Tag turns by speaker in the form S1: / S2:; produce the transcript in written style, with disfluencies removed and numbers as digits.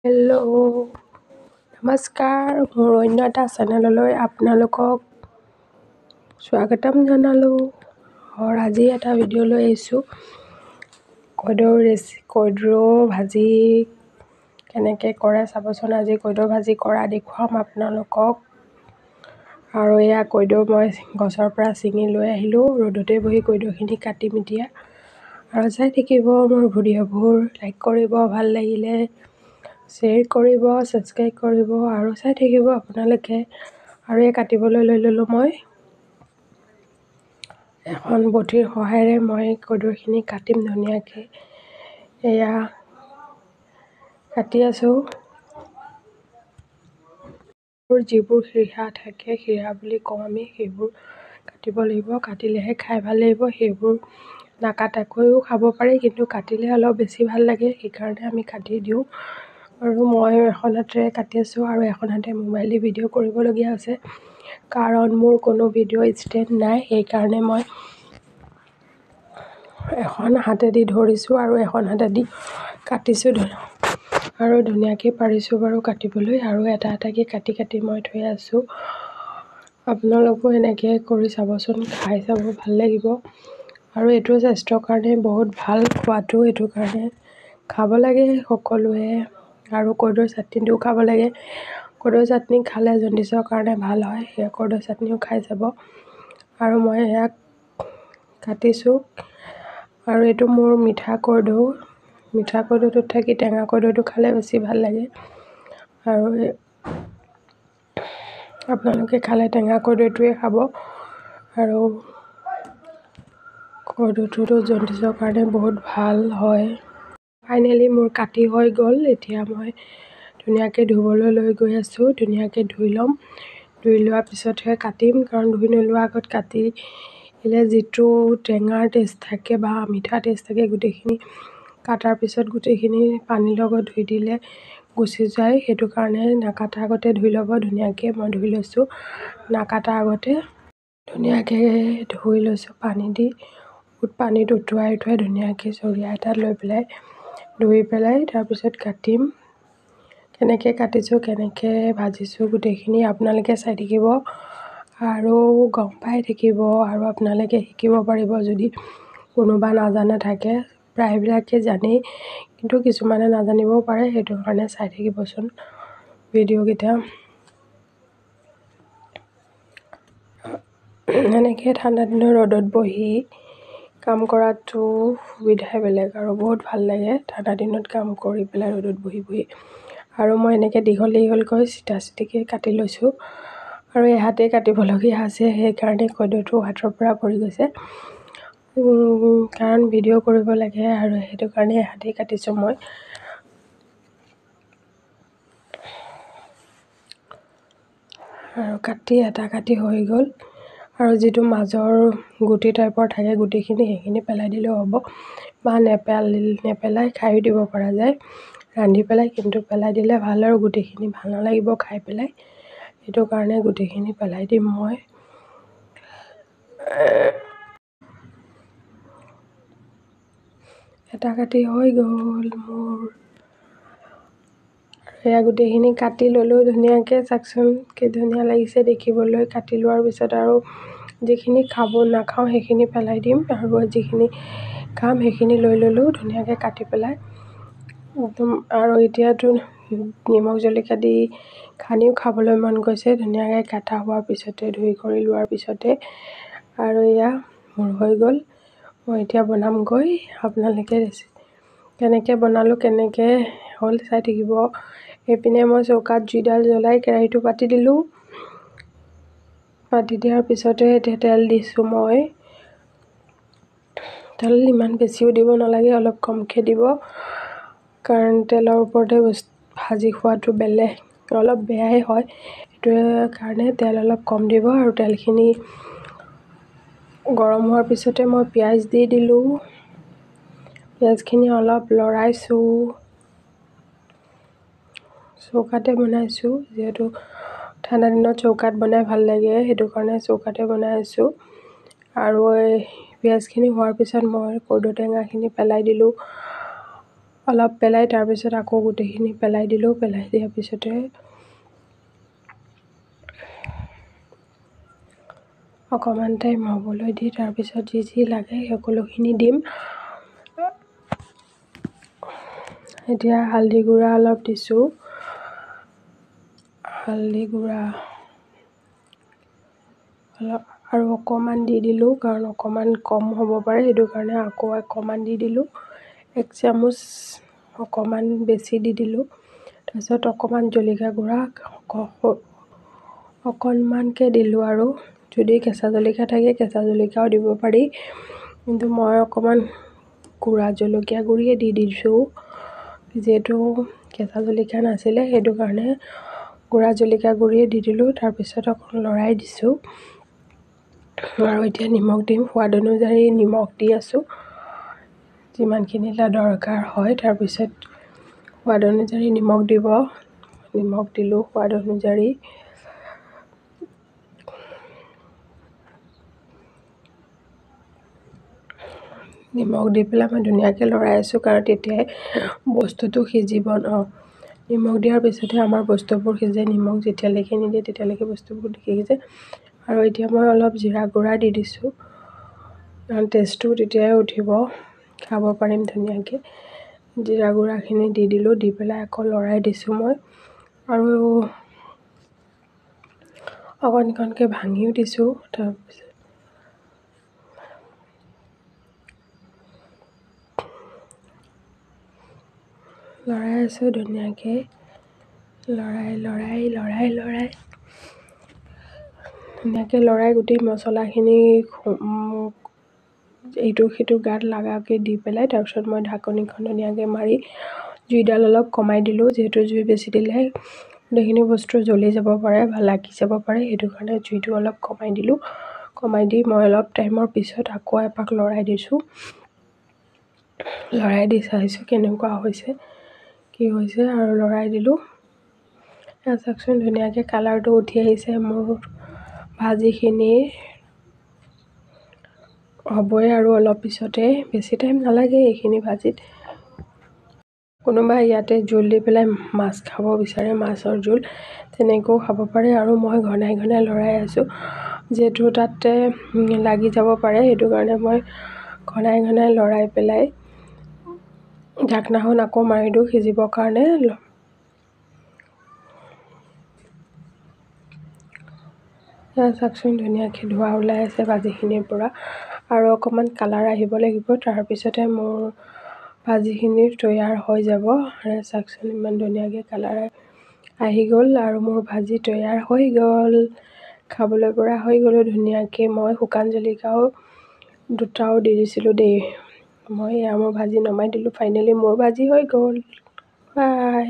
S1: Hello', নমস্কাৰ। মোৰ অন্য এটা চেনেললৈ আপোনালোকক স্বাগতম জনালোঁ। আজি এটা ভিডিঅ' লৈ আহিছোঁ। কদৌ ভাজি কেনেকৈ কৰে চাবচোন। আজি কদৌ ভাজি কৰা দেখুৱাম আপোনালোকক। আৰু এয়া কদৌ মই গছৰ পৰা ছিঙি লৈ আহিলোঁ। ৰ'দতে বহি কদৌখিনি কাটিম এতিয়া। আৰু চাই থাকিব মোৰ ভিডিঅ'বোৰ, লাইক কৰিব, ভাল লাগিলে শ্বেয়াৰ কৰিব, ছাবস্ক্ৰাইব কৰিব আৰু চাই থাকিব আপোনালোকে। আৰু এই কাটিবলৈ লৈ ল'লোঁ মই এখন বটিৰ সহায়েৰে মই কদৌখিনি কাটিম ধুনীয়াকৈ। এয়া কাটি আছোঁ। যিবোৰ শিৰা থাকে, শিৰা বুলি কওঁ আমি, সেইবোৰ কাটিব লাগিব। কাটিলেহে খাই ভাল লাগিব। সেইবোৰ নাকাটাকৈও খাব পাৰি, কিন্তু কাটিলে অলপ বেছি ভাল লাগে, সেইকাৰণে আমি কাটি দিওঁ। আৰু মই এখন হাতেৰে কাটি আছোঁ আৰু এখন হাতে মোবাইল দি ভিডিঅ' কৰিবলগীয়া হৈছে, কাৰণ মোৰ কোনো ভিডিঅ' ষ্টেণ্ড নাই। সেইকাৰণে মই এখন হাতেদি ধৰিছোঁ আৰু এখন হাতেদি কাটিছোঁ আৰু ধুনীয়াকৈ পাৰিছোঁ বাৰু কাটিবলৈ। আৰু এটা এটাকৈ কাটি কাটি মই থৈ আছোঁ। আপোনালোকো এনেকৈ কৰি চাবচোন, খাই চাব, ভাল লাগিব। আৰু এইটো স্বাস্থ্যৰ কাৰণে বহুত ভাল, খোৱাটো এইটো কাৰণে খাব লাগে সকলোৱে। আৰু কদৌৰ চাটনিটোও খাব লাগে। কদৌৰ চাটনি খালে জণ্ডিছৰ কাৰণে ভাল হয়, সেই কদৌৰ চাটনিও খাই চাব। আৰু মই ইয়াক কাটিছোঁ। আৰু এইটো মোৰ মিঠা কদৌ। মিঠা কদৌটোত থাকি টেঙা কদৌটো খালে বেছি ভাল লাগে। আৰু আপোনালোকে খালে টেঙা কদৌটোৱে খাব। আৰু কদৌটোতো জণ্ডিছৰ কাৰণে বহুত ভাল হয়। ফাইনেলি মোৰ কাটি হৈ গ'ল। এতিয়া মই ধুনীয়াকৈ ধুবলৈ লৈ গৈ আছোঁ। ধুনীয়াকৈ ধুই ল'ম। ধুই লোৱাৰ পিছতহে কাটিম, কাৰণ ধুই নোলোৱাৰ আগত কাটিলে যিটো টেঙাৰ টেষ্ট থাকে বা মিঠা টেষ্ট থাকে, গোটেইখিনি কাটাৰ পিছত গোটেইখিনি পানীৰ লগত ধুই দিলে গুচি যায়। সেইটো কাৰণে নাকাটাৰ আগতে ধুই ল'ব ধুনীয়াকৈ। মই ধুই লৈছোঁ নাকাটাৰ আগতে। ধুনীয়াকৈ ধুই লৈছোঁ পানী দি। পানীত উটুৱাই ধুনীয়াকৈ চৰিয়া এটাত লৈ পেলাই ধুই পেলাই তাৰপিছত কাটিম। কেনেকৈ কাটিছোঁ, কেনেকৈ ভাজিছোঁ, গোটেইখিনি আপোনালোকে চাই থাকিব আৰু গম পাই থাকিব। আৰু আপোনালোকে শিকিব পাৰিব যদি কোনোবা নাজানা থাকে। প্ৰায়বিলাকে জানেই, কিন্তু কিছুমানে নাজানিবও পাৰে। সেইটো কাৰণে চাই থাকিবচোন ভিডিঅ'কেইটা। এনেকৈ ঠাণ্ডা দিনৰ ৰ'দত বহি কাম কৰাটো সুবিধাই বেলেগ আৰু বহুত ভাল লাগে ঠাণ্ডা দিনত কাম কৰি পেলাই ৰ'দত বহি বহি। আৰু মই এনেকৈ দীঘল দীঘলকৈ চিটা চিটিকৈ কাটি লৈছোঁ। আৰু এহাতেই কাটিবলগীয়া হৈছে, সেইকাৰণে কদৌটো হাতৰ পৰা পৰি গৈছে। কাৰণ ভিডিঅ' কৰিব লাগে আৰু সেইটো কাৰণে এহাতেই কাটিছোঁ মই। আৰু এটা কাটি হৈ গ'ল। আৰু যিটো মাজৰ গুটি টাইপৰ থাকে, গুটিখিনি সেইখিনি পেলাই দিলেও হ'ব, বা নেপেলাই খায়ো দিব পৰা যায় ৰান্ধি পেলাই। কিন্তু পেলাই দিলে ভাল, আৰু গুটিখিনি ভাল নালাগিব খাই পেলাই। সেইটো কাৰণে গুটিখিনি পেলাই দিম মই। এটা কাটি হৈ গ'ল মোৰ। এয়া গোটেইখিনি কাটি ল'লোঁ ধুনীয়াকৈ। চাওকচোন কি ধুনীয়া লাগিছে দেখিবলৈ। কাটি লোৱাৰ পিছত আৰু যিখিনি নাখাওঁ সেইখিনি পেলাই দিম, আৰু যিখিনি খাম সেইখিনি লৈ ল'লোঁ ধুনীয়াকৈ কাটি পেলাই একদম। আৰু এতিয়াতো নিমখ জলকীয়া দি সানিও খাবলৈ মন গৈছে, ধুনীয়াকৈ কাটা হোৱাৰ পিছতে, ধুই কৰি লোৱাৰ পিছতে। আৰু এয়া মোৰ হৈ গ'ল। মই এতিয়া বনামগৈ। আপোনালোকে কেনেকৈ বনালোঁ, কেনেকৈ হ'ল চাই থাকিব। এইপিনে মই চৌকাত জুইডাল জ্বলাই কেৰাহীটো পাতি দিলোঁ। পাতি দিয়াৰ পিছতে এতিয়া তেল দিছোঁ মই। তেল ইমান বেছিও দিব নালাগে, অলপ কমকৈ দিব, কাৰণ তেলৰ ওপৰতে ভাজি খোৱাটো অলপ বেয়াই হয়। সেইটোৱে কাৰণে তেল অলপ কম দিব। আৰু তেলখিনি গৰম হোৱাৰ পিছতে মই পিঁয়াজ দি দিলোঁ। পিঁয়াজখিনি অলপ লৰাইছোঁ। চৌকাতে বনাইছোঁ, যিহেতু ঠাণ্ডা দিনত চৌকাত বনাই ভাল লাগে, সেইটো কাৰণে চৌকাতে বনাই আছোঁ। আৰু এই পিঁয়াজখিনি হোৱাৰ পিছত মই কৰ্দৈ টেঙাখিনি পেলাই দিলোঁ। অলপ পেলাই তাৰপিছত আকৌ গোটেইখিনি পেলাই দিলোঁ। পেলাই দিয়াৰ পিছতে অকণমান টাইম হ'বলৈ দি তাৰপিছত যি লাগে সকলোখিনি দিম। এতিয়া হালধি গুড়া অলপ দিছোঁ। হালধি গুড়া অলপ আৰু অকণমান দি দিলোঁ, কাৰণ অকণমান কম হ'ব পাৰে, সেইটো কাৰণে আকৌ অকণমান দি দিলোঁ। 1 চামুচ অকণমান বেছি দি দিলোঁ। তাৰপিছত অকণমান জলকীয়া গুড়া অকণমানকৈ দিলোঁ, আৰু যদি কেঁচা জলকীয়া থাকে কেঁচা জলকীয়াও দিব পাৰি, কিন্তু মই অকণমান গুড়া জলকীয়া গুড়িয়ে দি দিছোঁ, যিহেতু কেঁচা জলকীয়া নাছিলে, সেইটো কাৰণে গুড়া জলকীয়া গুড়িয়ে দি দিলোঁ। তাৰপিছত অকণ লৰাই দিছোঁ, আৰু এতিয়া নিমখ দিম। সোৱাদ অনুযায়ী নিমখ দি আছোঁ, যিমানখিনি দৰকাৰ হয়। তাৰপিছত সোৱাদ অনুযায়ী নিমখ দিব। নিমখ দিলোঁ সোৱাদ অনুযায়ী। নিমখ দি পেলাই মই ধুনীয়াকৈ লৰাই আছোঁ, কাৰণ তেতিয়াই বস্তুটো সিজিব ন। নিমখ দিয়াৰ পিছতহে আমাৰ বস্তুবোৰ সিজে। নিমখ যেতিয়ালৈকে নিদিয়ে তেতিয়ালৈকে বস্তুবোৰ নিসিজে। আৰু এতিয়া মই অলপ জিৰা গুড়া দি দিছোঁ, কাৰণ টেষ্টটো তেতিয়াই উঠিব, খাব পাৰিম ধুনীয়াকৈ। জিৰা গুড়াখিনি দি দিলোঁ, দি পেলাই আকৌ লৰাই দিছোঁ মই, আৰু অকণকৈ ভাঙিও দিছোঁ। তাৰপিছত লৰাই আছোঁ ধুনীয়াকৈ, লৰাই ধুনীয়াকৈ লৰাই গোটেই মছলাখিনি ইটো সিটো গাত লাগাকৈ দি পেলাই, তাৰপিছত মই ঢাকনিখন ধুনীয়াকৈ মাৰি জুইডাল অলপ কমাই দিলোঁ, যিহেতু জুই বেছি দিলে গোটেইখিনি বস্তু জ্বলি যাব পাৰে বা লাগি যাব পাৰে, সেইটো কাৰণে জুইটো অলপ কমাই দিলোঁ। কমাই দি মই অলপ টাইমৰ পিছত আকৌ এপাক লৰাই দিছোঁ। লৰাই দি চাইছোঁ কেনেকুৱা হৈছে, কি হৈছে, আৰু লৰাই দিলোঁ। চাওকচোন ধুনীয়াকৈ কালাৰটো উঠি আহিছে। মোৰ ভাজিখিনি হ'বই আৰু অলপ পিছতে, বেছি টাইম নালাগে এইখিনি ভাজিত। কোনোবাই ইয়াতে জোল দি পেলাই মাছ খাব বিচাৰে, মাছৰ জোল, তেনেকৈও খাব পাৰে। আৰু মই ঘনাই লৰাই আছোঁ, যিহেতু তাতে লাগি যাব পাৰে, সেইটো কাৰণে মই ঘনাই লৰাই পেলাই ঢাকনাখন আকৌ মাৰি দিওঁ সিজিবৰ কাৰণে। চাওকচোন ধুনীয়াকৈ ধোঁৱা ওলাই আছে ভাজিখিনিৰ পৰা, আৰু অকণমান কালাৰ আহিব লাগিব, তাৰপিছতে মোৰ ভাজিখিনি তৈয়াৰ হৈ যাব। আৰু চাওকচোন ইমান ধুনীয়াকৈ কালাৰ আহি গ'ল, আৰু মোৰ ভাজি তৈয়াৰ হৈ গ'ল, খাবলৈ পৰা হৈ গ'লোঁ ধুনীয়াকৈ। মই শুকান জলকীয়াও দুটাও দি দিছিলোঁ দেই। মই মোৰ ভাজি নমাই দিলোঁ। ফাইনেলি মোৰ ভাজি হৈ গ'ল। বাই।